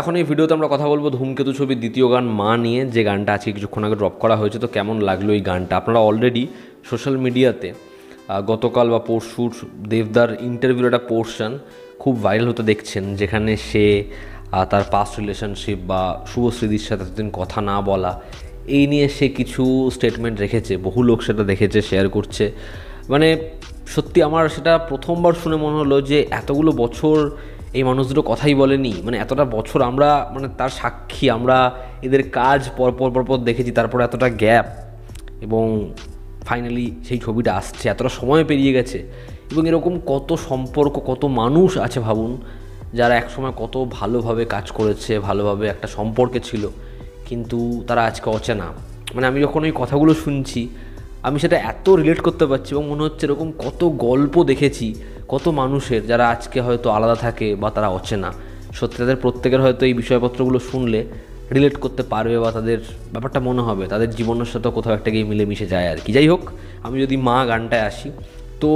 এখন এই ভিডিওতে আমরা কথা বলবো ধূমকেতু ছবির দ্বিতীয় গান মা নিয়ে, যে গানটা আজকে কিছুক্ষণ আগে ড্রপ করা হয়েছে। তো কেমন লাগলো এই গানটা? আপনারা অলরেডি সোশ্যাল মিডিয়াতে গতকাল বা পরশুর দেবদার ইন্টারভিউর একটা পোর্শন খুব ভাইরাল হতে দেখছেন, যেখানে সে তার পাস্ট রিলেশনশিপ বা শুভশ্রীদির সাথে এতদিন কথা না বলা এই নিয়ে সে কিছু স্টেটমেন্ট রেখেছে। বহু লোক সেটা দেখেছে, শেয়ার করছে। মানে সত্যি আমার সেটা প্রথমবার শুনে মনে হলো যে এতগুলো বছর এই মানুষ দুটো কথাই বলেনি, মানে এতটা বছর আমরা মানে তার সাক্ষী, আমরা এদের কাজ পরপর দেখেছি, তারপর এতটা গ্যাপ এবং ফাইনালি সেই ছবিটা আসছে, এতটা সময় পেরিয়ে গেছে। এবং এরকম কত সম্পর্ক, কত মানুষ আছে ভাবুন, যারা একসময় কত ভালোভাবে কাজ করেছে, ভালোভাবে একটা সম্পর্কে ছিল, কিন্তু তারা আজকে অচেনা। মানে আমি যখন ওই কথাগুলো শুনছি আমি সেটা এত রিলেট করতে পারছি এবং মনে হচ্ছে এরকম কত গল্প দেখেছি কত মানুষের, যারা আজকে হয়তো আলাদা থাকে বা তারা অচেনা। সত্যি তাদের প্রত্যেকের হয়তো এই বিষয়পত্রগুলো শুনলে রিলেট করতে পারবে বা তাদের ব্যাপারটা মনে হবে তাদের জীবনের সাথে কোথাও একটা গিয়ে মিলেমিশে যায় আর কি। যাই হোক, আমি যদি মা গানটায় আসি, তো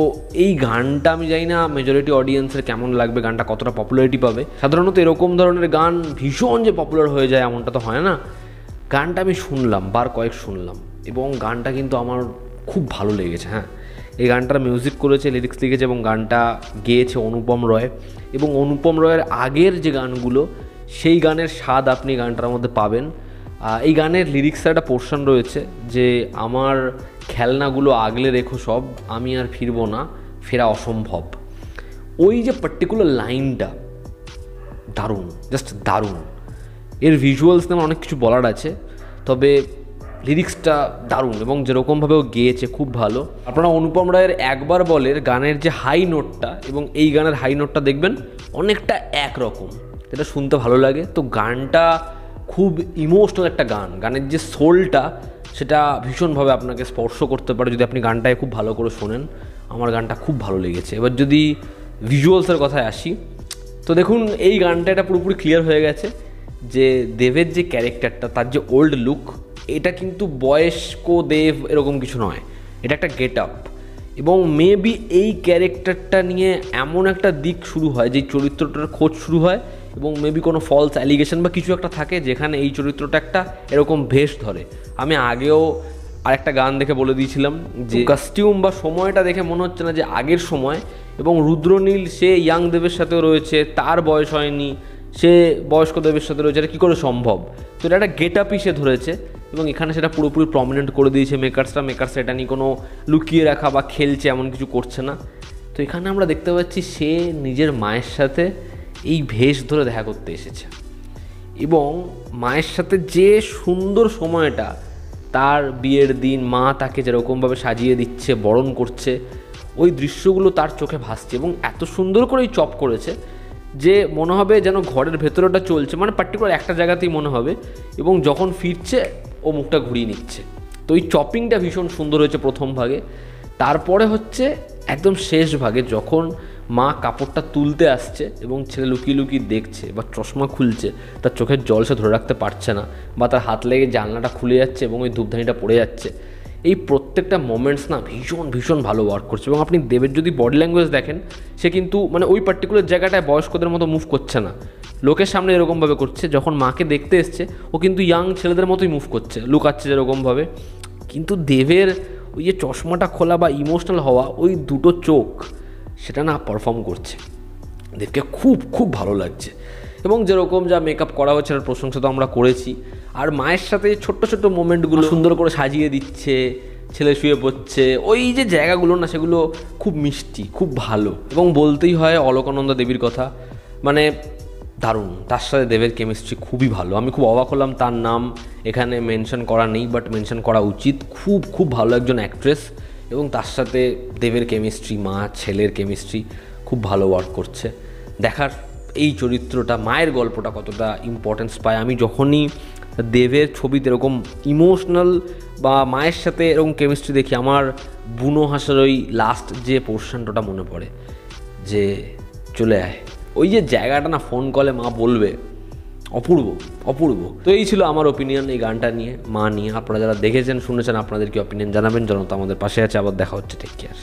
এই গানটা আমি জানি না মেজরিটি অডিয়েন্সের কেমন লাগবে, গানটা কতটা পপুলারিটি পাবে। সাধারণত এরকম ধরনের গান ভীষণ যে পপুলার হয়ে যায় এমনটা তো হয় না। গানটা আমি শুনলাম, কয়েক শুনলাম এবং গানটা কিন্তু আমার খুব ভালো লেগেছে। হ্যাঁ, এই গানটার মিউজিক করেছে, লিরিক্স লিখেছে এবং গানটা গেয়েছে অনুপম রয়। এবং অনুপম রয়ের আগের যে গানগুলো, সেই গানের স্বাদ আপনি গানটার মধ্যে পাবেন। এই গানের লিরিক্সের একটা পোর্শন রয়েছে যে আমার খেলনাগুলো আগলে রেখো সব, আমি আর ফিরবো না, ফেরা অসম্ভব। ওই যে পার্টিকুলার লাইনটা দারুণ, জাস্ট দারুণ। এর ভিজুয়ালস নিয়ে অনেক কিছু বলার আছে, তবে লিরিক্সটা দারুণ এবং যেরকমভাবে ও গেয়েছে খুব ভালো। আপনারা অনুপম রায়ের একবার বলের গানের যে হাই নোটটা এবং এই গানের হাই নোটটা দেখবেন অনেকটা একরকম, যেটা শুনতে ভালো লাগে। তো গানটা খুব ইমোশনাল একটা গান, গানের যে সোলটা সেটা ভীষণভাবে আপনাকে স্পর্শ করতে পারে যদি আপনি গানটায় খুব ভালো করে শোনেন। আমার গানটা খুব ভালো লেগেছে। এবার যদি ভিজুয়ালসের কথায় আসি, তো দেখুন এই গানটা এটা পুরোপুরি ক্লিয়ার হয়ে গেছে যে দেবের যে ক্যারেক্টারটা, তার যে ওল্ড লুক, এটা কিন্তু বয়স্ক দেব এরকম কিছু নয়, এটা একটা গেট আপ। এবং মেবি এই ক্যারেক্টারটা নিয়ে এমন একটা দিক শুরু হয়, যেই চরিত্রটার খোঁজ শুরু হয় এবং মেবি কোনো ফলস অ্যালিগেশন বা কিছু একটা থাকে যেখানে এই চরিত্রটা একটা এরকম ভেষ ধরে। আমি আগেও আরেকটা গান দেখে বলে দিয়েছিলাম যে কস্টিউম বা সময়টা দেখে মনে হচ্ছে না যে আগের সময়, এবং রুদ্রনীল সে ইয়াং দেবের সাথেও রয়েছে, তার বয়স হয়নি, সে বয়স্ক দেবের সাথে রয়েছে, এটা কী করে সম্ভব? তো এটা একটা গেট আপই সে ধরেছে এবং এখানে সেটা পুরোপুরি প্রমিনেন্ট করে দিয়েছে মেকার্স এটা নিয়ে কোনো লুকিয়ে রাখা বা খেলছে এমন কিছু করছে না। তো এখানে আমরা দেখতে পাচ্ছি সে নিজের মায়ের সাথে এই ভেষ ধরে দেখা করতে এসেছে এবং মায়ের সাথে যে সুন্দর সময়টা, তার বিয়ের দিন মা তাকে যেরকমভাবে সাজিয়ে দিচ্ছে, বরণ করছে, ওই দৃশ্যগুলো তার চোখে ভাসছে এবং এত সুন্দর করে এই চপ করেছে যে মনে হবে যেন ঘরের ভেতরেটা চলছে, মানে পার্টিকুলার একটা জায়গাতেই মনে হবে। এবং যখন ফিরছে ও মুখটা ঘুরিয়ে নিচ্ছে। তো এই চপিংটা ভীষণ সুন্দর হয়েছে প্রথম ভাগে। তারপরে হচ্ছে একদম শেষ ভাগে যখন মা কাপড়টা তুলতে আসছে এবং ছেলে লুকিয়ে লুকিয়ে দেখছে বা চশমা খুলছে, তার চোখের জল সে ধরে রাখতে পারছে না, বা তার হাত লেগে জানলাটা খুলে যাচ্ছে এবং ওই ধূপধানিটা পড়ে যাচ্ছে। এই প্রত্যেকটা মোমেন্টস না ভীষণ ভালো ওয়ার্ক করছে। এবং আপনি দেবের যদি বডি ল্যাঙ্গুয়েজ দেখেন, সে কিন্তু মানে ওই পার্টিকুলার জায়গাটায় বয়স্কদের মতো মুভ করছে না, লোকের সামনে এরকমভাবে করছে। যখন মাকে দেখতে এসছে ও কিন্তু ইয়াং ছেলেদের মতোই মুভ করছে, লুকাচ্ছে যেরকমভাবে। কিন্তু দেবের ওই যে চশমাটা খোলা বা ইমোশনাল হওয়া, ওই দুটো চোখ, সেটা না পারফর্ম করছে। দেবকে খুব ভালো লাগছে। এবং যেরকম যা মেকআপ করা হচ্ছে তার প্রশংসা তো আমরা করেছি। আর মায়ের সাথে ছোট্ট মোমেন্টগুলো সুন্দর করে সাজিয়ে দিচ্ছে, ছেলে শুয়ে পড়ছে, ওই যে জায়গাগুলো না, সেগুলো খুব মিষ্টি, খুব ভালো। এবং বলতেই হয় অলকানন্দা দেবীর কথা, মানে দারুণ। তার সাথে দেবের কেমিস্ট্রি খুবই ভালো। আমি খুব অবাক হলাম, তার নাম এখানে মেনশন করা নেই, বাট মেনশন করা উচিত। খুব ভালো একজন অ্যাক্ট্রেস এবং তার সাথে দেবের কেমিস্ট্রি, মা ছেলের কেমিস্ট্রি খুব ভালো ওয়ার্ক করছে। দেখার এই চরিত্রটা, মায়ের গল্পটা কতটা ইম্পর্টেন্স পায়। আমি যখনই দেবের ছবিতে এরকম ইমোশনাল বা মায়ের সাথে এরকম কেমিস্ট্রি দেখি, আমার বুনো হাসার ওই লাস্ট যে পোর্শনটা মনে পড়ে যে চলে আয়, ওই যে জায়গাটা না, ফোন কলে মা বলবে, অপূর্ব। তো এই ছিল আমার ওপিনিয়ন এই গানটা নিয়ে, মা নিয়ে। আপনারা যারা দেখেছেন শুনেছেন, আপনাদের কি ওপিনিয়ন জানাবেন। জনতা আমাদের পাশে আছে। আবার দেখা হচ্ছে, টেক কেয়ার।